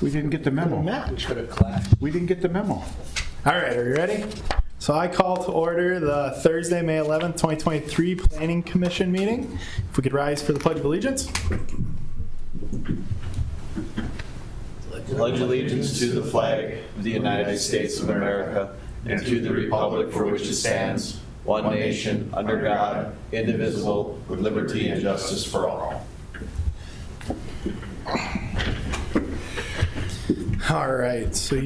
We didn't get the memo. We could have clashed. We didn't get the memo. All right, are you ready? So I call to order the Thursday, May 11th, 2023 Planning Commission meeting. If we could rise for the Pledge of Allegiance. Pledge allegiance to the flag of the United States of America and to the republic for which it stands, one nation, under God, indivisible, with liberty and justice for all. All right, so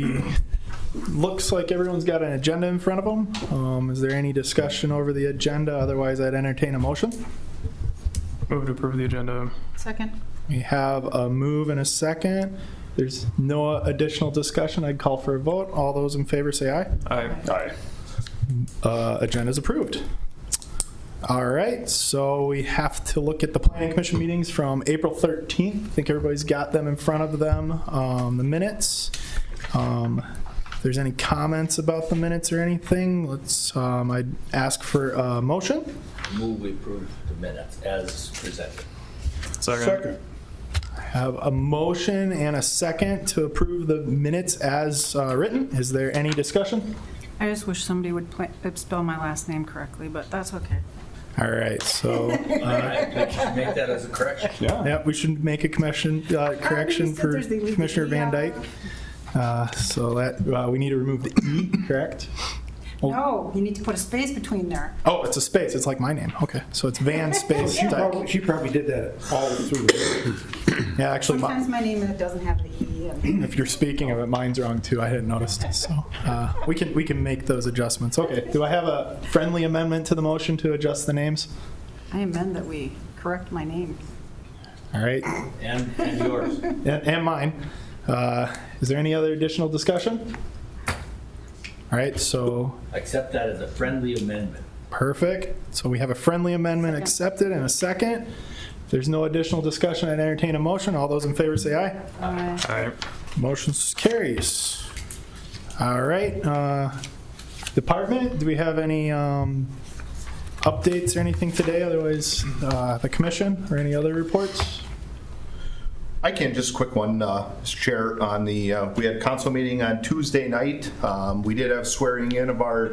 looks like everyone's got an agenda in front of them. Is there any discussion over the agenda? Otherwise, I'd entertain a motion. Move to approve the agenda. Second. We have a move and a second. There's no additional discussion. I'd call for a vote. All those in favor say aye. Aye. Agenda's approved. All right, so we have to look at the Planning Commission meetings from April 13th. I think everybody's got them in front of them, the minutes. If there's any comments about the minutes or anything, I'd ask for a motion. Move we approve the minutes as presented. Second. I have a motion and a second to approve the minutes as written. Is there any discussion? I just wish somebody would spell my last name correctly, but that's okay. All right, so All right, we can make that as a correction. yeah, we should make a correction for Commissioner Van Dyke. So that we need to remove the E, correct? No, you need to put a space between there. Oh, it's a space. It's like my name. Okay, so it's Van space Dyke. She probably did that all through. Yeah, actually, Sometimes my name doesn't have the E. And if you're speaking of it, mine's wrong too. I hadn't noticed. So we can make those adjustments. Okay. Do I have a friendly amendment to the motion to adjust the names? I amend that we correct my name. All right, And yours. and mine. Is there any other additional discussion? All right, so Accept that as a friendly amendment. perfect. So we have a friendly amendment Second. accepted and a second. If there's no additional discussion, I'd entertain a motion. All those in favor say aye. Aye. Motion carries. All right. Department, do we have any updates or anything today? Otherwise, the commission or any other reports? I can, just a quick one, Mr. Chair, on the, we had a council meeting on Tuesday night. We did have swearing in of our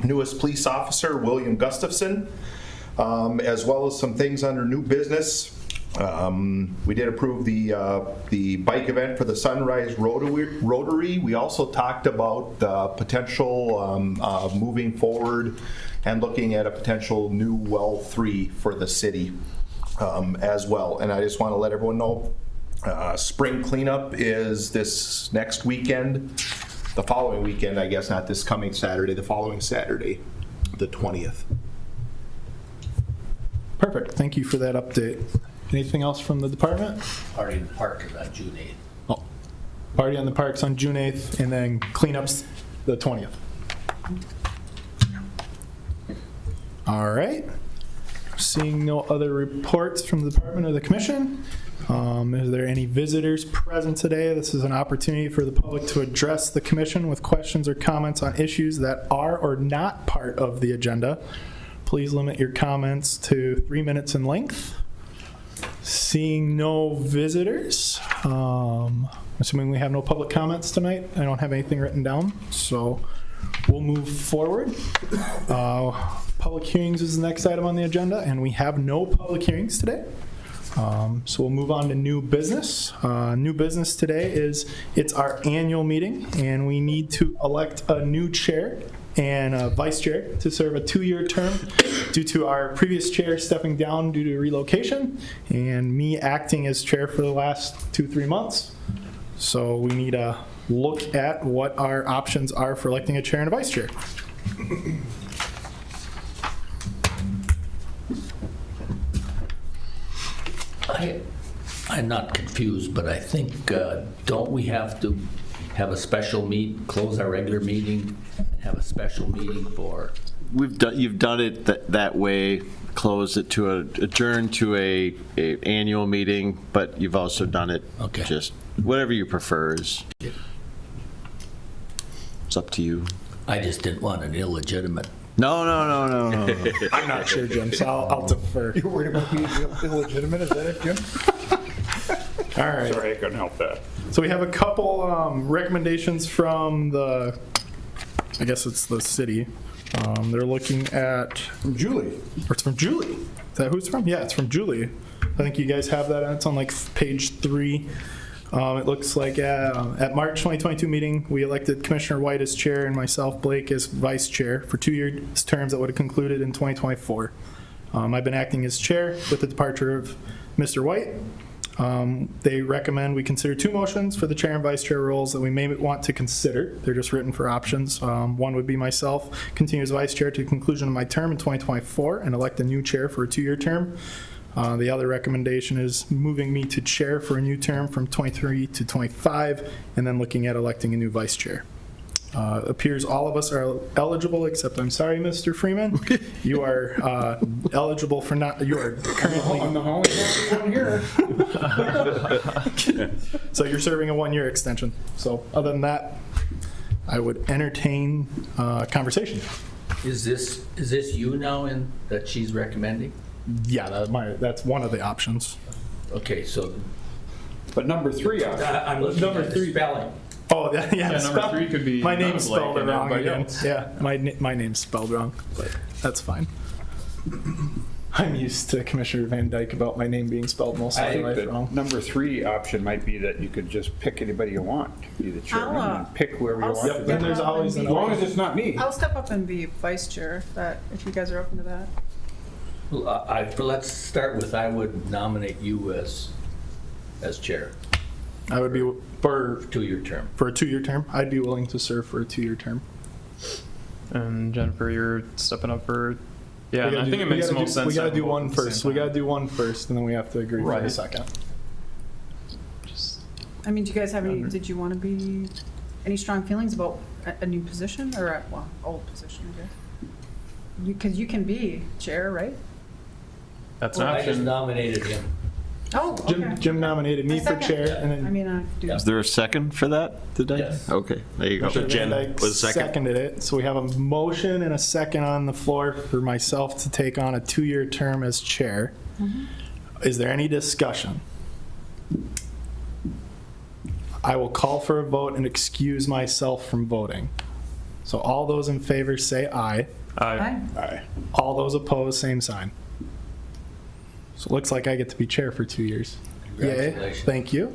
newest police officer, William Gustafson, as well as some things under new business. We did approve the bike event for the Sunrise Rotary. We also talked about potential moving forward and looking at a potential new well 3 for the city as well. And I just want to let everyone know, spring cleanup is this next weekend, the following weekend, I guess, not this coming Saturday, the following Saturday, the 20th. Perfect. Thank you for that update. Anything else from the department? Party in the park is on June 8th. Oh, party on the parks on June 8th and then cleanups the 20th. All right. Seeing no other reports from the department or the commission, is there any visitors present today? This is an opportunity for the public to address the commission with questions or comments on issues that are or not part of the agenda. Please limit your comments to 3 minutes in length. Seeing no visitors, assuming we have no public comments tonight, I don't have anything written down, so we'll move forward. Public hearings is the next item on the agenda, and we have no public hearings today. So we'll move on to new business. New business today is it's our annual meeting, and we need to elect a new chair and a vice chair to serve a 2-year term due to our previous chair stepping down due to relocation and me acting as chair for the last 2-3 months. So we need to look at what our options are for electing a chair and a vice chair. I'm not confused, but I think, don't we have to have a special close our regular meeting, and have a special meeting for? You've done it that way, close it to adjourn to a annual meeting, but you've also done it just whatever you prefer is. It's up to you. I just didn't want an illegitimate. No. I'm not sure, Jim, so I'll defer. You're worried about being illegitimate, is that it, Jim? All right. Sorry, I couldn't help that. So we have a couple recommendations from the, I guess it's the city. They're looking at, Julie. or it's from Julie. Is that who it's from? Yeah, it's from Julie. I think you guys have that. It's on like page 3. It looks like at March 2022 meeting, we elected Commissioner White as chair and myself, Blake, as vice chair for 2-year terms that would have concluded in 2024. I've been acting as chair with the departure of Mr. White. They recommend we consider 2 motions for the chair and vice chair roles that we may want to consider. They're just written for options. One would be myself, continue as vice chair to the conclusion of my term in 2024 and elect a new chair for a 2-year term. The other recommendation is moving me to chair for a new term from 23 to 25, and then looking at electing a new vice chair. Appears all of us are eligible, except I'm sorry, Mr. Freeman. You are eligible for not, you are currently, I'm the only one here. so you're serving a 1-year extension. So other than that, I would entertain conversation. Is this you now in, that she's recommending? Yeah, that's one of the options. Okay, so But number 3 option. I'm looking Number at the 3. spelling. Oh, yeah, Yeah, number 3 could be. my name's Blake spelled and wrong everybody again. else. Yeah, my name's spelled wrong, but that's fine. I'm used to Commissioner Van Dyke about my name being spelled most of I my think life that wrong. number 3 option might be that you could just pick anybody you want to be the chairman and pick whoever you I'll want. step to Then be. there's up always and an As long as it's not me. I'll step up and be vice chair, if you guys are open to that. Well, let's start with, I would nominate you as chair, I would be for 2-year term. a 2-year term. I'd be willing to serve for a 2-year term. And Jennifer, you're stepping up for, yeah, We and gotta I do- think it we makes gotta the most do- sense. We to gotta have do both one at the first. same We gotta time. do one first, and then we have to agree for the Right. second. Just- I mean, do you guys have any, did you want to be, any strong feelings about a new position or old position, I guess? Because you can be chair, right? That's an I just option. nominated him. Oh, okay. Jim nominated me I for second. chair, and I then mean, I do. Yeah. Is there a second for that today? Yes. Okay, there you go. Commissioner Jen Van Dyke was second. seconded it. So we have a motion and a second on the floor for myself to take on a 2-year term as chair. Is there any discussion? I will call for a vote and excuse myself from voting. So all those in favor say aye. Aye. Aye. All those opposed, same sign. So it looks like I get to be chair for 2 years. Yay, Congratulations. thank you.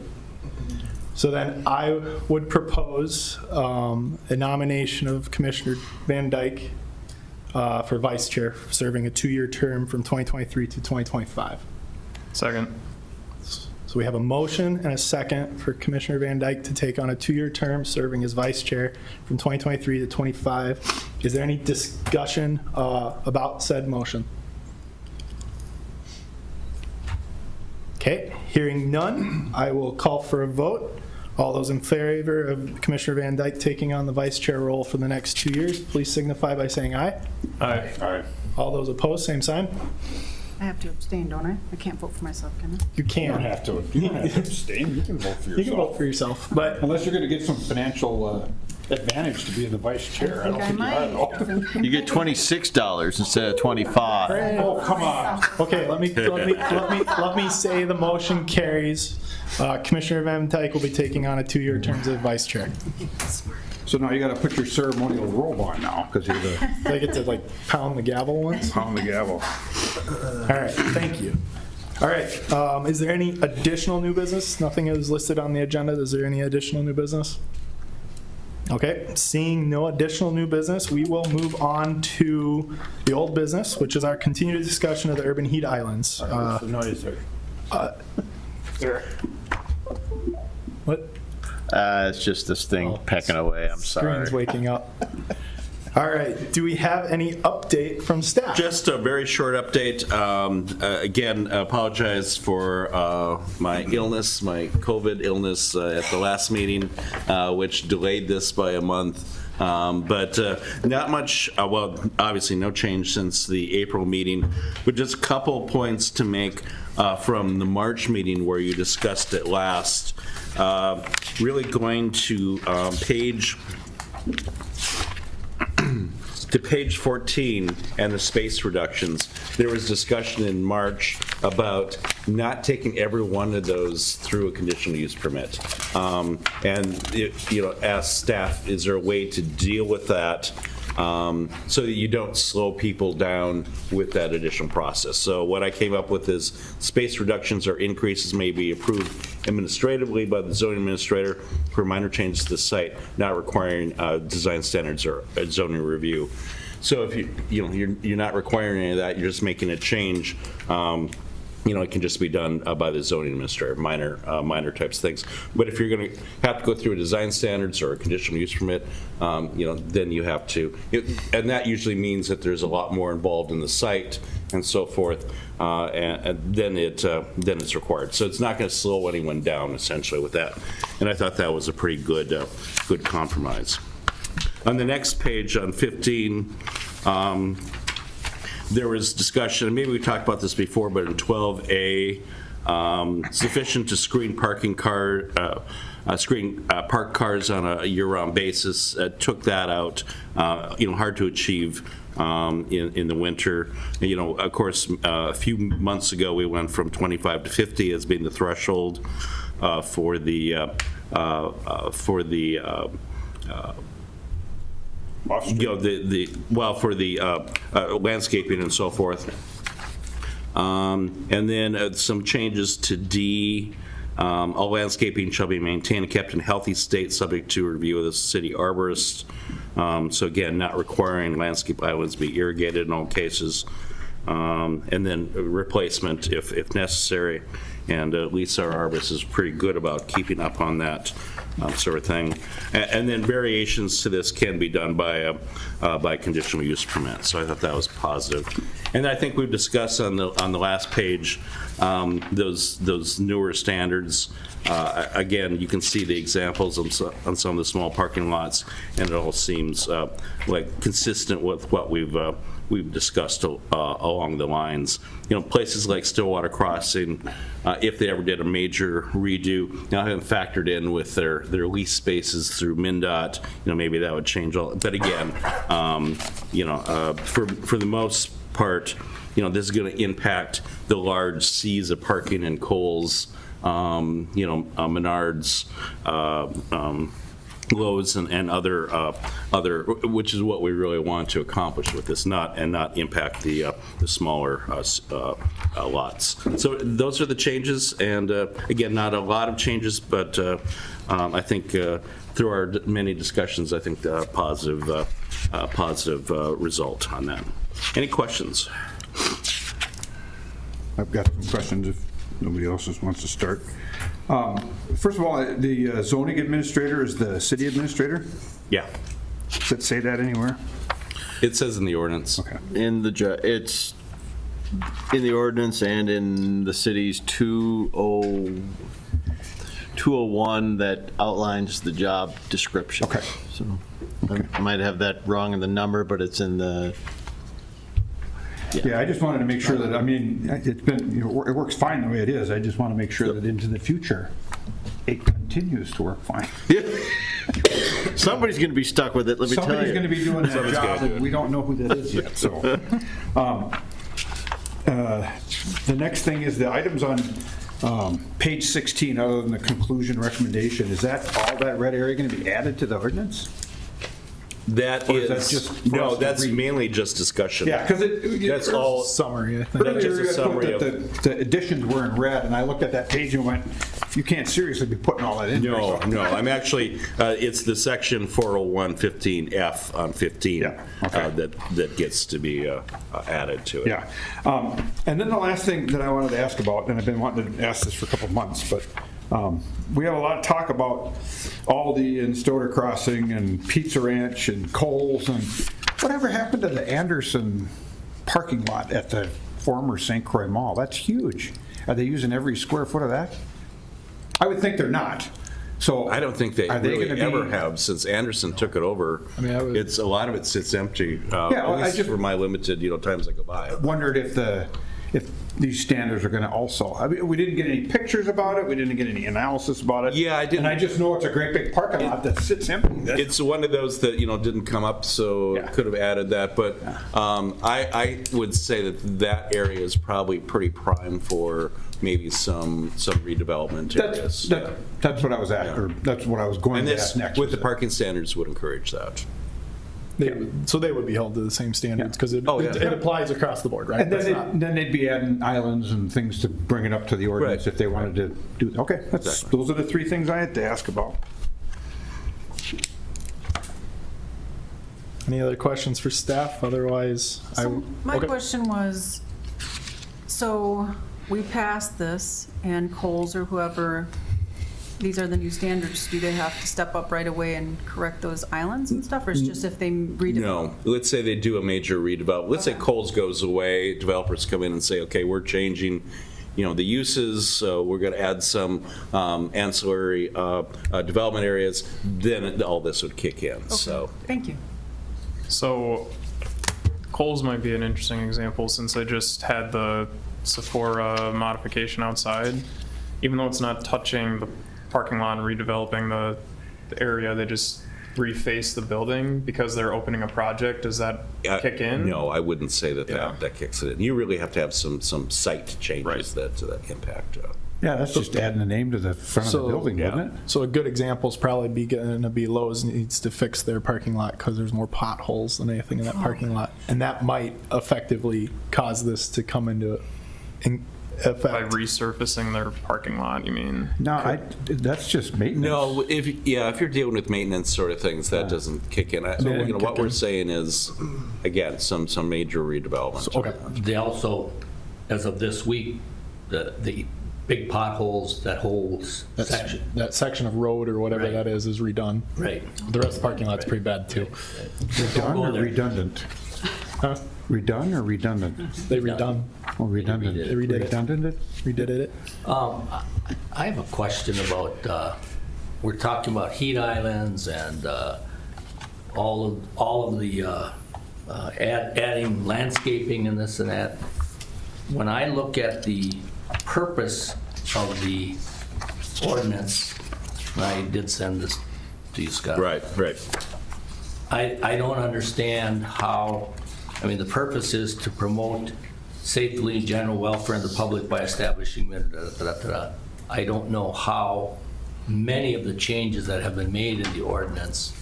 So then I would propose a nomination of Commissioner Van Dyke for vice chair, serving a 2-year term from 2023 to 2025. Second. So we have a motion and a second for Commissioner Van Dyke to take on a 2-year term, serving as vice chair from 2023 to 25. Is there any discussion about said motion? Okay, hearing none, I will call for a vote. All those in favor of Commissioner Van Dyke taking on the vice chair role for the next 2 years, please signify by saying aye. Aye. Aye. All those opposed, same sign. I have to abstain, don't I? I can't vote for myself, can I? You You don't can. have to abstain. You can vote for You can vote yourself. for yourself, but Unless you're going to get some financial advantage to being the vice chair. I don't think you ought to. You get $26 instead of 25. Oh, come on. okay, let me say the motion carries. Commissioner Van Dyke will be taking on a 2-year term as vice chair. So now you got to put your ceremonial robe on now because you're the Do I get to like pound the gavel once? pound the gavel. All right, thank you. All right, is there any additional new business? Nothing is listed on the agenda. Is there any additional new business? Okay, seeing no additional new business, we will move on to the old business, which is our continued discussion of the urban heat islands. What's the noise there? There. What? It's just this thing pecking away, I'm sorry. Screen's waking up. All right, do we have any update from staff? Just a very short update. Again, apologize for my illness, my COVID illness at the last meeting, which delayed this by a month. But not much, well, obviously no change since the April meeting, but just a couple points to make from the March meeting where you discussed it last. Really going to page to page 14 and the space reductions, there was discussion in March about not taking every one of those through a conditional use permit. Ask staff, is there a way to deal with that so that you don't slow people down with that additional process? So what I came up with is space reductions or increases may be approved administratively by the zoning administrator for minor changes to the site, not requiring design standards or a zoning review. So if you're not requiring any of that, you're just making a change. It can just be done by the zoning administrator, minor types of things. But if you're going to have to go through a design standards or a conditional use permit, then you have to. And that usually means that there's a lot more involved in the site and so forth, and then it's required. So it's not going to slow anyone down essentially with that. And I thought that was a pretty good compromise. On the next page, on 15. There was discussion, and maybe we talked about this before, but in 12A, sufficient to screen parked cars on a year-round basis. Took that out. Hard to achieve in the winter. Of course, a few months ago we went from 25 to 50 as being the threshold for the for the landscaping and so forth. And then some changes to D. All landscaping shall be maintained and kept in healthy state subject to review of the city arborist. So again, not requiring landscape islands be irrigated in all cases. And then replacement if necessary. And Lisa, our arborist, is pretty good about keeping up on that sort of thing. And then variations to this can be done by conditional use permit. So I thought that was positive. And I think we've discussed on the last page those newer standards. Again, you can see the examples on some of the small parking lots, and it all seems like consistent with what we've discussed along the lines. Places like Stillwater Crossing, if they ever did a major redo, now I haven't factored in with their lease spaces through MnDOT, maybe that would change all. But again, for the most part, this is going to impact the large seas of parking in Kohl's, Menards, Lowe's and other, which is what we really want to accomplish with this, not impact the smaller lots. So those are the changes, and again, not a lot of changes, but I think through our many discussions, I think positive result on that. Any questions? I've got some questions if nobody else wants to start. First of all, the zoning administrator is the city administrator? Yeah. Does it say that anywhere? It says in the ordinance. Okay. It's in the ordinance and in the city's 201 that outlines the job description. Okay. So I might have that wrong in the number, but it's in the. Yeah, I just wanted to make sure that, it's been, it works fine the way it is. I just want to make sure that into the future, it continues to work fine. Somebody's going to be stuck with it, let me tell you. Somebody's going to be doing that job, and we don't know who that is yet, so. The next thing is the items on page 16, other than the conclusion recommendation, is that all that red area going to be added to the ordinance? That Or is is, that just for no, us to that's read? mainly just discussion. Yeah, because That's all. Summary, I think. That's just a Earlier, summary you of. had put that the additions were in red, and I looked at that page and went, you can't seriously be putting all that in there. No, so- no, I'm actually, it's the section 401-15F on 15 Yeah, okay. that gets to be added to it. Yeah. And then the last thing that I wanted to ask about, and I've been wanting to ask this for a couple of months, but we have a lot of talk about Aldi and Stoddard Crossing and Pizza Ranch and Kohl's, and whatever happened to the Anderson parking lot at the former St. Croix Mall? That's huge. Are they using every square foot of that? I would think they're not. So I don't think they are really gonna ever be- have since Anderson took it over. It's a lot of it sits empty. well, At least I just- for my limited times I go by. Wondered if these standards are going to also, I mean, we didn't get any pictures about it, we didn't get any analysis about it. Yeah, I didn't- And I just know it's a great big parking lot that sits empty. It's one of those that, didn't come up, so Yeah. could have added that, but I would say that area is probably pretty prime for maybe some redevelopment areas. That's what I was at, or that's what I was going And to this, ask next. with the parking standards, would encourage that. So they would be held to the same standards because it Oh, yeah. it applies across the board, right? And That's not- then they'd be adding islands and things to bring it up to the ordinance Right. if they wanted to do, okay, those are the three things I had to ask about. Any other questions for staff? Otherwise, So my okay. question was, so we passed this and Coles or whoever, these are the new standards, do they have to step up right away and correct those islands and stuff, or it's just if they redevelop? No, let's say they do a major redevelopment. Let's say Okay. Kohl's goes away, developers come in and say, okay, we're changing, the uses, we're going to add some ancillary development areas, then all this would kick in, so. Thank you. So Kohl's might be an interesting example since they just had the Sephora modification outside. Even though it's not touching the parking lot and redeveloping the area, they just reface the building because they're opening a project. Does that kick in? No, I wouldn't say that Yeah. that kicks it in. You really have to have some site changes Right. that impact. Yeah, that's just adding a name to the front of the building, wouldn't it? So a good example is probably going to be Lowe's needs to fix their parking lot because there's more potholes than anything in that parking lot. And that might effectively cause this to come into effect. By resurfacing their parking lot, you mean? No, that's just maintenance. No, if you're dealing with maintenance sort of things, that doesn't kick in. What we're saying is, again, some major redevelopment. Okay. They also, as of this week, the big potholes, that whole section. That section of road or whatever Right. that is redone. Right. The rest of the parking lot's pretty bad too. Redone Go or there. redundant? Huh? Redone or redundant? They redone. Oh, redundant. They redid it. Redundant? Redid it. I have a question about, we're talking about heat islands and all of the adding landscaping and this and that. When I look at the purpose of the ordinance, and I did send this to you, Scott. Right. I don't understand how, the purpose is to promote safety and general welfare of the public by establishing, I don't know how many of the changes that have been made in the ordinance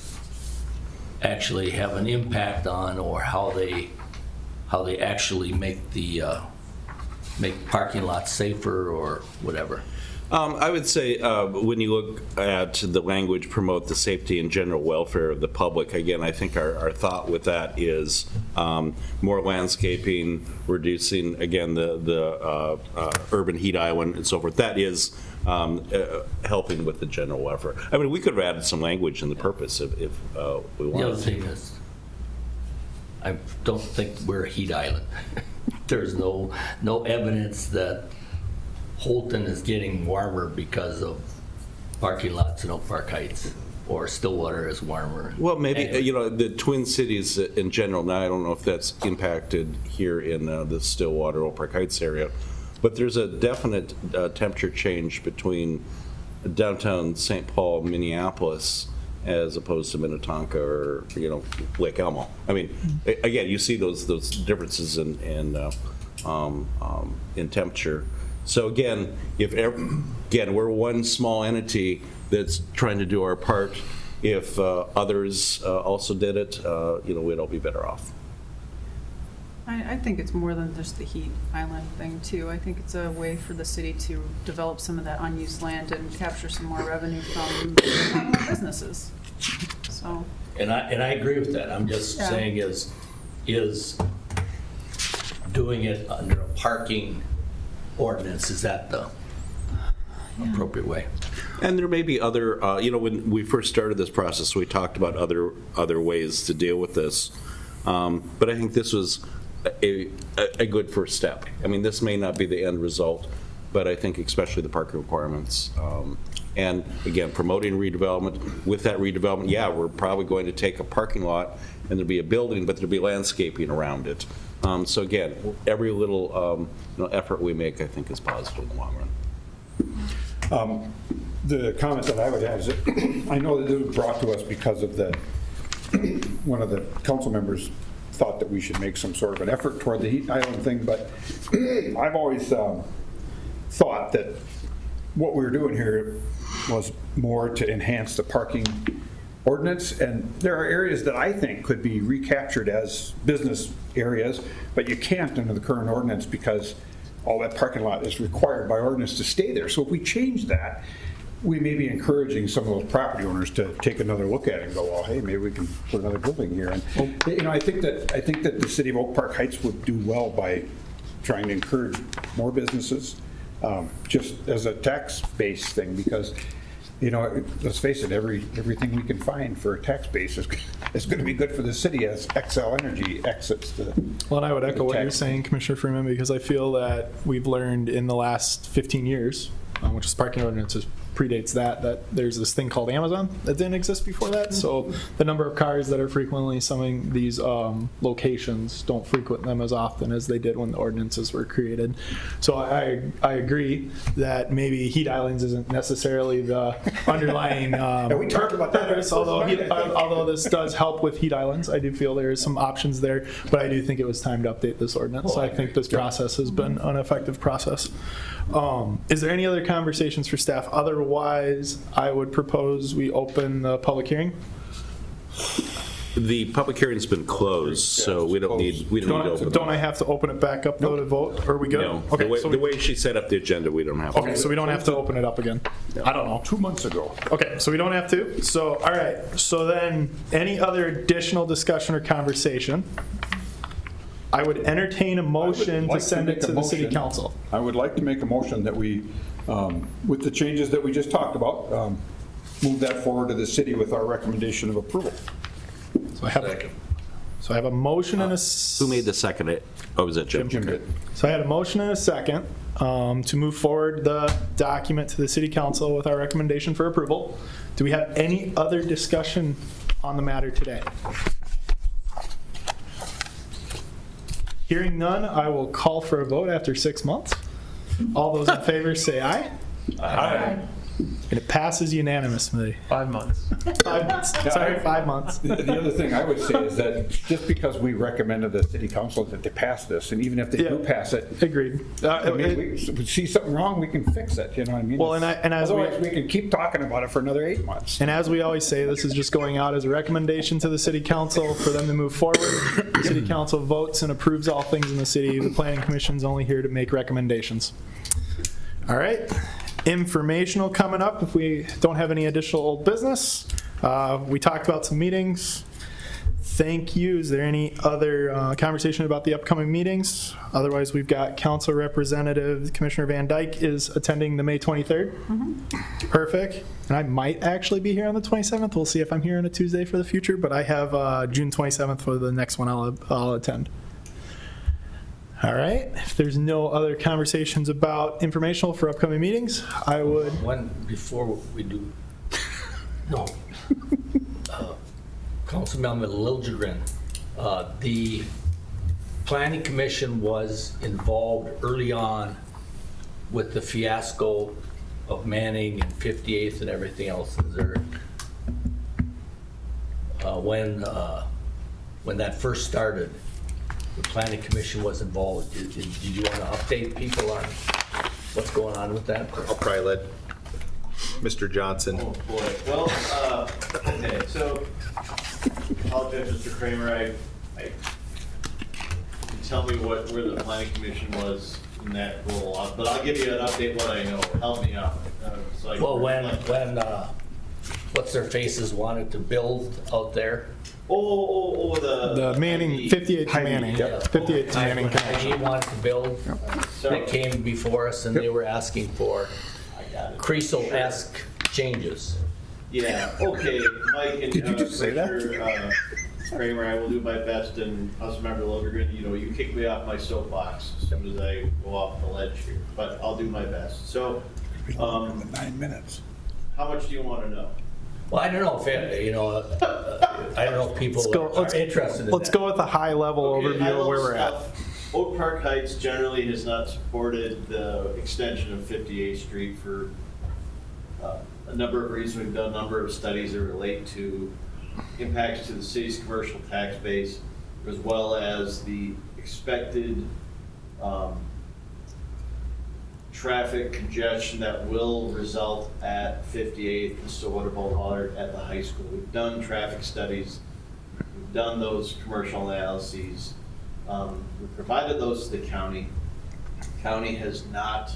actually have an impact on, or how they actually make parking lots safer or whatever. I would say when you look at the language, promote the safety and general welfare of the public, again, I think our thought with that is more landscaping, reducing, again, the urban heat island and so forth. That is helping with the general welfare. We could have added some language in the purpose if we The wanted other to. thing is, I don't think we're a heat island. There's no evidence that Holton is getting warmer because of parking lots in Oak Park Heights, or Stillwater is warmer. Well, maybe, Anyway. the Twin Cities in general, now I don't know if that's impacted here in the Stillwater, Oak Park Heights area, but there's a definite temperature change between downtown St. Paul, Minneapolis, as opposed to Minnetonka or, Lake Elmo. Again, you see those differences in temperature. So again, we're one small entity that's trying to do our part. If others also did it, we'd all be better off. I think it's more than just the heat island thing too. I think it's a way for the city to develop some of that unused land and capture some more revenue from more businesses. So, And I agree with that. I'm just Yeah. saying is doing it under a parking ordinance, is that the appropriate way? And there may be other, when we first started this process, we talked about other ways to deal with this. But I think this was a good first step. This may not be the end result, but I think especially the parking requirements. And again, promoting redevelopment. With that redevelopment, we're probably going to take a parking lot and there'll be a building, but there'll be landscaping around it. So again, every little effort we make, I think, is positive in the long run. The comment that I would have is that I know that it was brought to us because of one of the council members thought that we should make some sort of an effort toward the heat island thing, but I've always thought that what we were doing here was more to enhance the parking ordinance, and there are areas that I think could be recaptured as business areas, but you can't under the current ordinance because all that parking lot is required by ordinance to stay there. So if we change that, we may be encouraging some of those property owners to take another look at it and go, well, hey, maybe we can put another building here. And I think that the city of Oak Park Heights would do well by trying to encourage more businesses, just as a tax-based thing, because let's face it, everything we can find for a tax base is going to be good for the city as Xcel Energy exits the. Well, and I would echo what you're tax. saying, Commissioner Freeman, because I feel that we've learned in the last 15 years, which is parking ordinances predates that there's this thing called Amazon that didn't exist before that. So the number of cars that are frequently summing these locations don't frequent them as often as they did when the ordinances were created. So I agree that maybe heat islands isn't necessarily the underlying we talked about that. purpose, although this does help with heat islands. I do feel there is some options there, but I do think it was time to update this ordinance. I think this process has been an effective process. Is there any other conversations for staff? Otherwise, I would propose we open the public hearing. The public hearing's been closed, so we don't need to open it. Don't I have to open it back up though to vote? Or are we good? No, Okay, the way she set up the agenda, we don't have to. okay, so we don't have to open it up again. I don't know. 2 months ago. Okay, so we don't have to. So, all right. So then, any other additional discussion or conversation? I would entertain a motion to send it to the city council. I would like to make a motion that we, with the changes that we just talked about, move that forward to the city with our recommendation of approval. So I have a motion and a. Who made the second? Oh, was that Jim? Jim did. So I had a motion and a second to move forward the document to the city council with our recommendation for approval. Do we have any other discussion on the matter today? Hearing none, I will call for a vote after 6 months. All those in favor say aye. Aye. And it passes unanimously. 5 months. 5 months. Sorry, 5 months. The other thing I would say is that just because we recommended the city council that they pass this, and even if they do Yeah. pass it, Agreed. I mean, we see something wrong, we can fix it, you know what I mean? Well, and as we- Otherwise, we can keep talking about it for another 8 months. And as we always say, this is just going out as a recommendation to the city council for them to move forward. The city council votes and approves all things in the city. The planning commission's only here to make recommendations. All right. Informational coming up if we don't have any additional old business. We talked about some meetings. Thank you. Is there any other conversation about the upcoming meetings? Otherwise, we've got council representative Commissioner Van Dyke is attending the May 23rd. Perfect. And I might actually be here on the 27th. We'll see if I'm here on a Tuesday for the future, but I have June 27th for the next one I'll attend. All right. If there's no other conversations about informational for upcoming meetings, I would. Before we do, no. Councilmember Liljegren, the planning commission was involved early on with the fiasco of Manning and 58th and everything else. Is there, when that first started, the planning commission was involved. Did you want to update people on what's going on with that? I'll probably let Mr. Johnson. Oh, boy. Well, okay, so, apologize, Mr. Kramer, I can tell me where the planning commission was in that role, but I'll give you an update what I know. Help me out. So I can Well, when reflect. what's their faces wanted to build out there? The Manning, 58 to Manning. 58 to Manning When connection. he wanted to build, they came before us and they were asking for I got it. Creasel-esque changes. Yeah, okay, Mike and Did you just say that? Commissioner, Kramer, I will do my best, and Councilmember Liljegren, you kick me off my soapbox as soon as I go off the ledge here, but I'll do my best. So, 9 minutes. how much do you want to know? Well, I don't know if, I don't know if people are interested in that. Let's go with a high-level Okay, overview of high-level where we're at. stuff. Oak Park Heights generally has not supported the extension of 58th Street for a number of reasons. We've done a number of studies that relate to impacts to the city's commercial tax base, as well as the expected traffic congestion that will result at 58th and Stillwater Boulevard at the high school. We've done traffic studies, we've done those commercial analyses. We've provided those to the county. County has not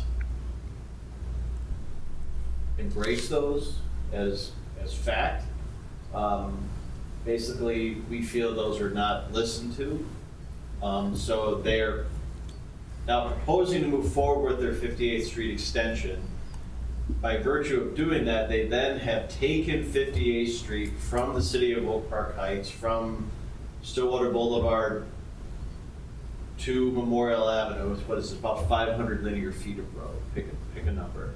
embraced those as fact. Basically, we feel those are not listened to. So they're now proposing to move forward with their 58th Street extension. By virtue of doing that, they then have taken 58th Street from the city of Oak Park Heights, from Stillwater Boulevard to Memorial Avenue. What is it, about 500 linear feet of road, pick a number.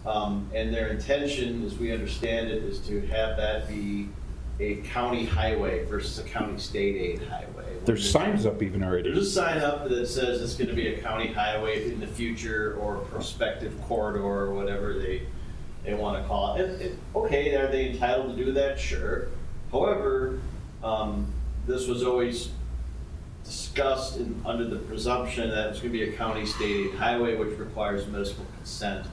And their intention, as we understand it, is to have that be a county highway versus a county state aid highway. There's signs up even already. There's a sign up that says it's gonna be a county highway in the future, or prospective corridor, or whatever they wanna call it. Okay, are they entitled to do that? Sure. However, this was always discussed under the presumption that it's gonna be a county state aid highway, which requires municipal consent.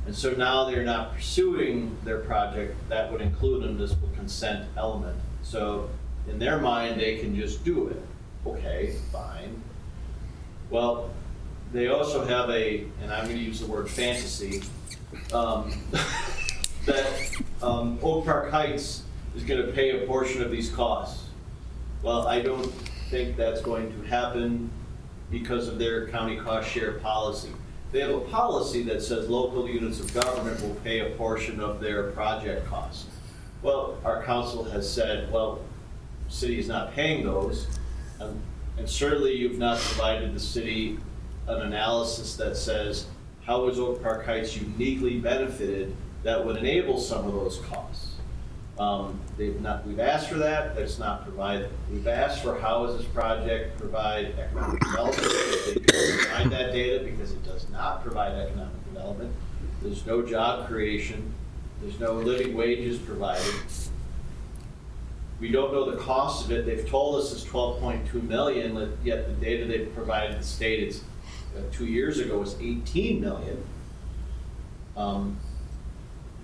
And so now they're not pursuing their project that would include a municipal consent element. So in their mind, they can just do it. Okay, fine. Well, they also have and I'm gonna use the word fantasy, that Oak Park Heights is gonna pay a portion of these costs. Well, I don't think that's going to happen because of their county cost share policy. They have a policy that says local units of government will pay a portion of their project costs. Well, our council has said, well, the city is not paying those, and certainly you've not provided the city an analysis that says, how is Oak Park Heights uniquely benefited that would enable some of those costs? We've asked for that, that's not provided. We've asked for how does this project provide economic development. They can provide that data because it does not provide economic development. There's no job creation. There's no living wages provided. We don't know the cost of it. They've told us it's 12.2 million, yet the data they've provided the state 2 years ago was 18 million.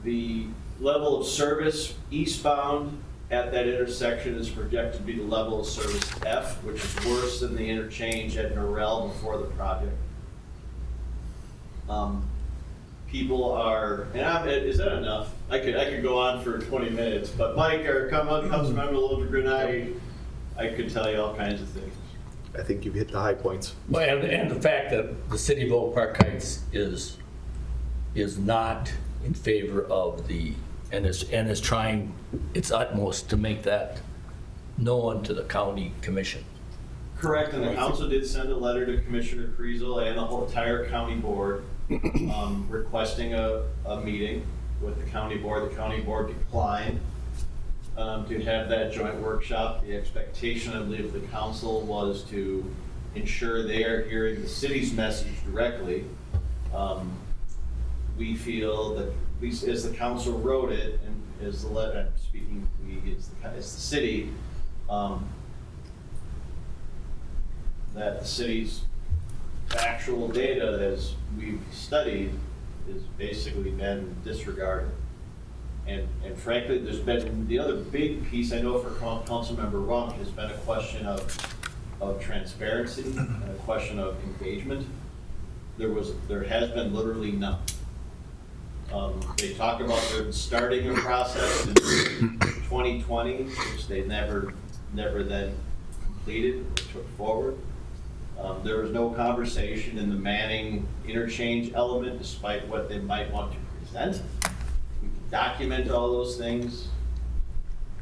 The level of service eastbound at that intersection is projected to be the level of service F, which is worse than the interchange at Norrell before the project. People are, is that enough? I could go on for 20 minutes, but Mike, or Councilmember Lilligren, I could tell you all kinds of things. I think you've hit the high points. Well, and the fact that the city of Oak Park Heights is not in favor of and is trying its utmost to make that known to the county commission. Correct, and the council did send a letter to Commissioner Kriesel and the whole entire county board requesting a meeting with the county board. The county board declined to have that joint workshop. The expectation, I believe, of the council was to ensure they are hearing the city's message directly. We feel that, at least as the council wrote it, and as the letter, I'm speaking, as the city, that the city's factual data, as we've studied, has basically been disregarded. And frankly, there's been, the other big piece I know for Councilmember Runk has been a question of transparency and a question of engagement. There has been literally none. They talk about them starting a process in 2020, which they never then completed or took forward. There was no conversation in the Manning interchange element, despite what they might want to present. We can document all those things.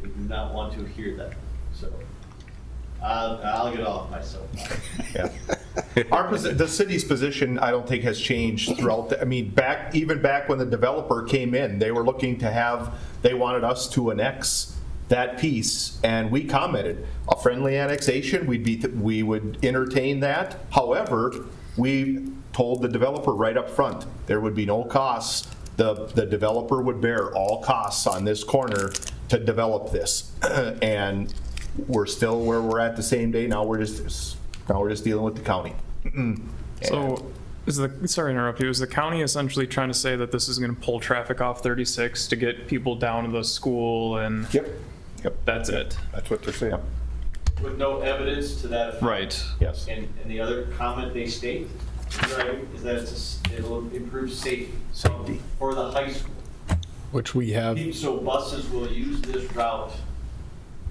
We do not want to hear them. So I'll get off myself. Yeah. The city's position, I don't think has changed throughout, I mean, even back when the developer came in, they were looking to they wanted us to annex that piece, and we commented, a friendly annexation, we would entertain that. However, we told the developer right up front, there would be no costs. The developer would bear all costs on this corner to develop this. And we're still where we're at the same day. Now we're just dealing with the county. So, sorry to interrupt you, is the county essentially trying to say that this is gonna pull traffic off 36 to get people down to the school and? Yep. That's it? That's what they're saying. With no evidence to that effect. Right. Yes. And the other comment they state, right, is that it'll improve safety. Safety. For the high school. Which we have. So buses will use this route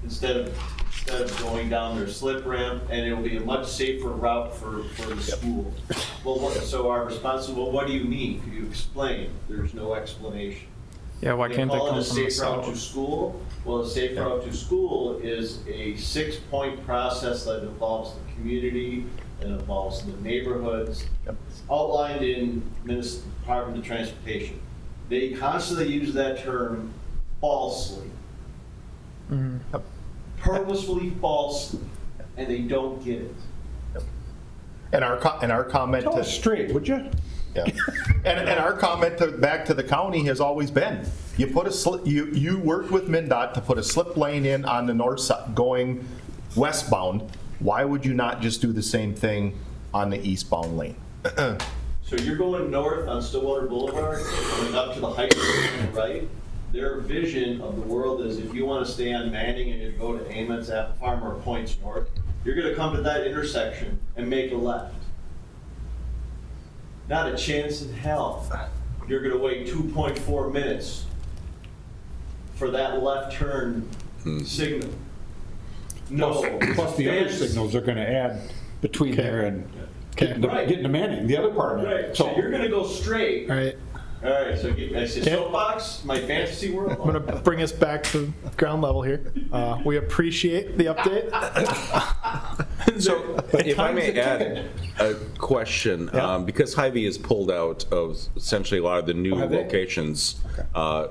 instead of going down their slip ramp, and it'll be a much safer route for the school. Well, so our response is, well, what do you mean? Could you explain? There's no explanation. Yeah, why can't they call come it a from the safe route to south? school? Well, a safe route to school is a 6-point process that involves the community, and involves the neighborhoods. It's outlined in Minnesota Department of Transportation. They constantly use that term falsely. Purposefully falsely, and they don't get it. And our comment Tell to, us straight, would you? yeah. And our comment back to the county has always been, you put you worked with MnDOT to put a slip lane in on the north side going westbound. Why would you not just do the same thing on the eastbound lane? So you're going north on Stillwater Boulevard, going up to the high school on the right. Their vision of the world is if you want to stay on Manning and you go to Amon's, Apple Farm, or Points North, you're going to come to that intersection and make a left. Not a chance in hell. You're going to wait 2.4 minutes for that left turn signal. No. Plus the other Fans- signals are gonna add between there and getting Right. to Manning, the other part of Right, it. so you're going to go straight. All right. All right, so I say soapbox, my fantasy world. I'm going to bring us back to ground level here. We appreciate the update. So if I may time's a add a question, because Hy-Vee is pulled out of essentially a lot of the new have they? locations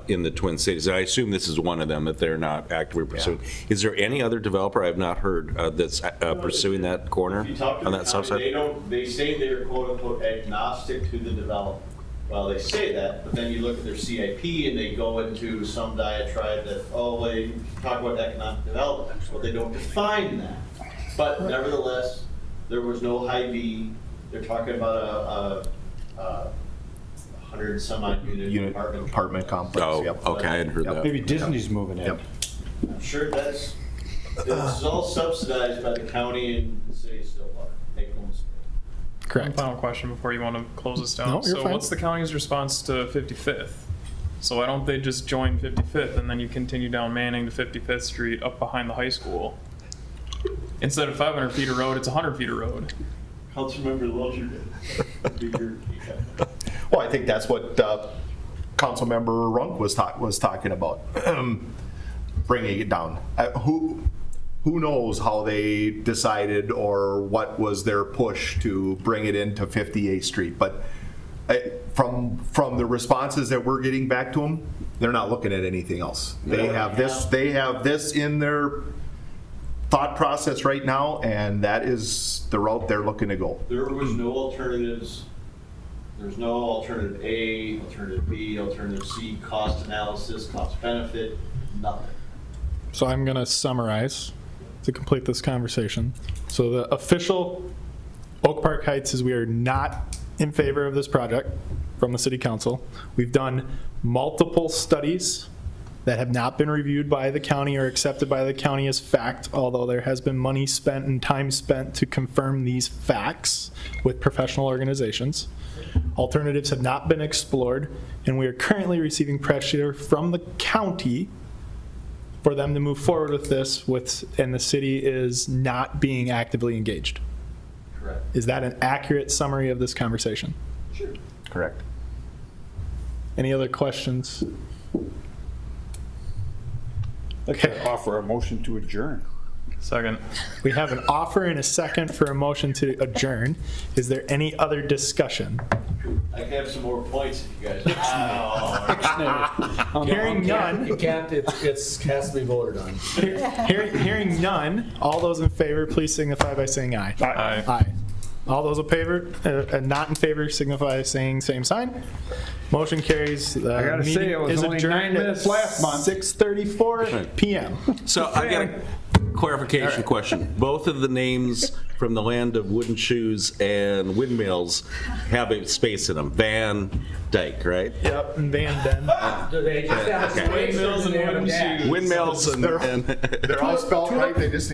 in the Twin Cities, and I assume this is one of them that they're not actively pursuing. Is there any other developer I've not heard that's pursuing that corner If you talk to on the that south county, side? they say they're quote unquote agnostic to the development. Well, they say that, but then you look at their CIP and they go into some diatribe that, oh, well, you talk about economic development. Well, they don't define that. But nevertheless, there was no Hy-Vee. They're talking about a 100 some odd unit Apartment complex. Oh, Yep. okay, I hadn't heard that. Maybe Disney's moving in. Yep. I'm sure this is all subsidized by the county and the city of Stillwater. Make no mistake. One Correct. final question before you want to close this down. No, you're So fine. what's the county's response to 55th? So why don't they just join 55th and then you continue down Manning to 55th Street up behind the high school? Instead of 500 feet of road, it's 100 feet of road. Councilmember Lozier did. Well, I think that's what Councilmember Runk was talking about, bringing it down. Who knows how they decided or what was their push to bring it into 58th Street, but from the responses that we're getting back to them, they're not looking at anything else. They have this in their thought process right now, and that is the route they're looking to go. There was no alternatives. There's no alternative A, alternative B, alternative C, cost analysis, cost benefit, nothing. So I'm going to summarize to complete this conversation. So the official Oak Park Heights is we are not in favor of this project from the city council. We've done multiple studies that have not been reviewed by the county or accepted by the county as fact, although there has been money spent and time spent to confirm these facts with professional organizations. Alternatives have not been explored, and we are currently receiving pressure from the county for them to move forward with this, and the city is not being actively engaged. Correct. Is that an accurate summary of this conversation? Sure. Correct. Any other questions? I'd like to offer a motion to adjourn. Second. We have an offer and a second for a motion to adjourn. Is there any other discussion? I can have some more points if you guys. Oh, Hearing none, You can't, it has to be voted on. hearing none, all those in favor, please signify by saying aye. Aye. Aye. All those in favor, not in favor, signify by saying same sign. Motion carries. I gotta say, it was only 9 minutes last month. 6:34 p.m. So I got a clarification question. Both of the names from the land of wooden shoes and windmills have a space in them. Van Dyke, right? Yep, and Van Den. Do they just have Windmills and wooden shoes. Windmills and They're all spelled right, they just